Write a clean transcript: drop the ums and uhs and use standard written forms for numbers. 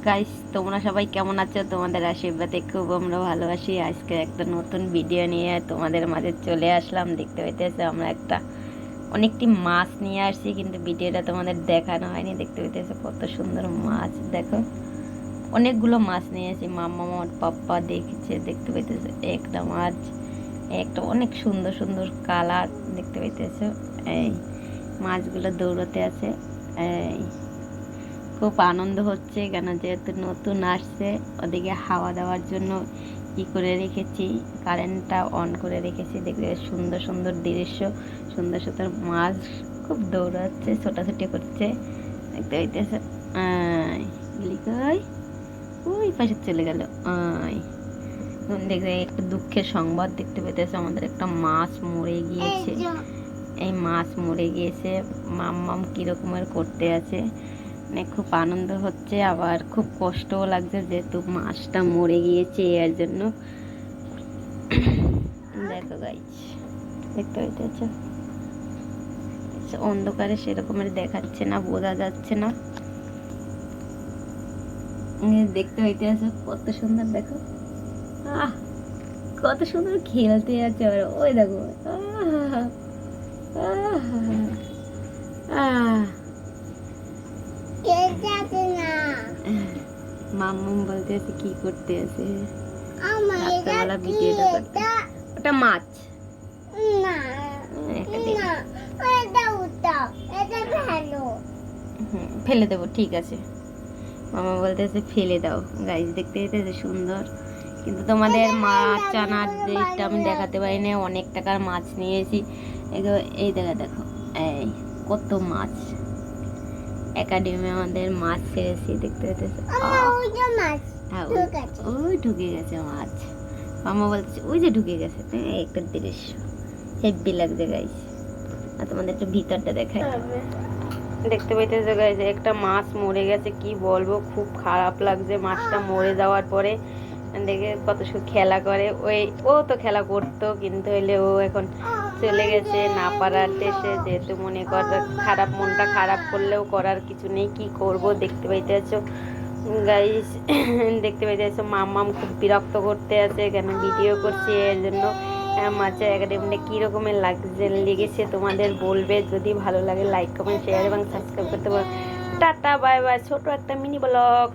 Guys, তোমরা সবাই কেমন আছো? তোমাদের আশীর্বাদে খুব আমরা ভালো আছি। আজকে একটা নতুন ভিডিও নিয়ে তোমাদের মাঝে চলে আসলাম। দেখতে পাইতেছো আমরা একটা অনেকটি মাছ নিয়ে আসছি, কিন্তু ভিডিওটা তোমাদের দেখানো হয়নি। দেখতে পাইতেছো কত সুন্দর মাছ, দেখো অনেকগুলো মাছ নিয়ে আসি। মাম্মা আমার পাপ্পা দেখছে, দেখতে পাইতেছো একটা মাছ, একটা অনেক সুন্দর সুন্দর কালার। দেখতে পাইতেছো এই মাছগুলো দৌড়াতে আছে। এই খুব আনন্দ হচ্ছে কেন, যেহেতু নতুন আসছে। ওদিকে হাওয়া দেওয়ার জন্য ই করে রেখেছি, কারেন্টটা অন করে রেখেছি। দেখবে সুন্দর সুন্দর দৃশ্য, সুন্দর সুন্দর মাছ খুব দৌড়াচ্ছে, ছোটাছুটি করছে। দেখতে পাইতেছে লিকাই ওই পাশে চলে গেল। দেখবে একটা দুঃখের সংবাদ দেখতে পেতেছে, আমাদের একটা মাছ মরে গিয়েছে। এই মাছ মরে গিয়েছে। মাম্মাম কিরকমের করতে আছে, মানে খুব আনন্দ হচ্ছে, আবার খুব কষ্টও লাগছে, যেহেতু মাছটা মরে গিয়েছে এর জন্য। দেখো গাইস, দেখতে পাইতেছো অন্ধকারে সেরকমের দেখাচ্ছে না, বোঝা যাচ্ছে না। দেখতে হইতেছে কত সুন্দর, দেখো আহ কত সুন্দর খেলতে আছে ওরা। ওই দেখো আহ আহ আহ মাম্মুম বলতে আছে কি করতে আছে, রাত্রেবেলা ভিডিওটা করতে। ওটা মাছ না, ফেলে দেবো, ঠিক আছে। মামা বলতেছে ফেলে দাও। গাইস দেখতে যেতে সুন্দর, কিন্তু তোমাদের মাছ আনার ডেটটা আমি দেখাতে পারি না। অনেক টাকার মাছ নিয়েছি। এই দেখা দেখো, এই কত মাছ। একাডেমি আমাদের মাছ ছেড়েছি, দেখতে পেতেছে। ওই ঢুকে গেছে মাছ। মামা বলছে ওই যে ঢুকে গেছে। একটা দৃশ্য হেব্বি লাগছে গাইস। আর তোমাদের একটু ভিতরটা দেখাই। দেখতে পাইতেছে গাইস, একটা মাছ মরে গেছে। কি বলবো, খুব খারাপ লাগছে মাছটা মরে যাওয়ার পরে। দেখে কত সুন্দর খেলা করে। ও তো খেলা করতো, কিন্তু হইলে ও এখন চলে গেছে না পারার দেশে। যেহেতু মনে কর খারাপ, মনটা খারাপ করলেও করার কিছু নেই, কি করব। দেখতে পাইতেছো গাইস, দেখতে পাইতেছো মাম্মাম খুব বিরক্ত করতে আছে, কেন ভিডিও করছি এর জন্য। মাছের একাডেমিটা কী রকমের লেগেছে তোমাদের বলবে। যদি ভালো লাগে লাইক কমেন্ট শেয়ার এবং সাবস্ক্রাইব করতে পারো। টাটা বাই বাই, ছোট একটা মিনি ব্লগ।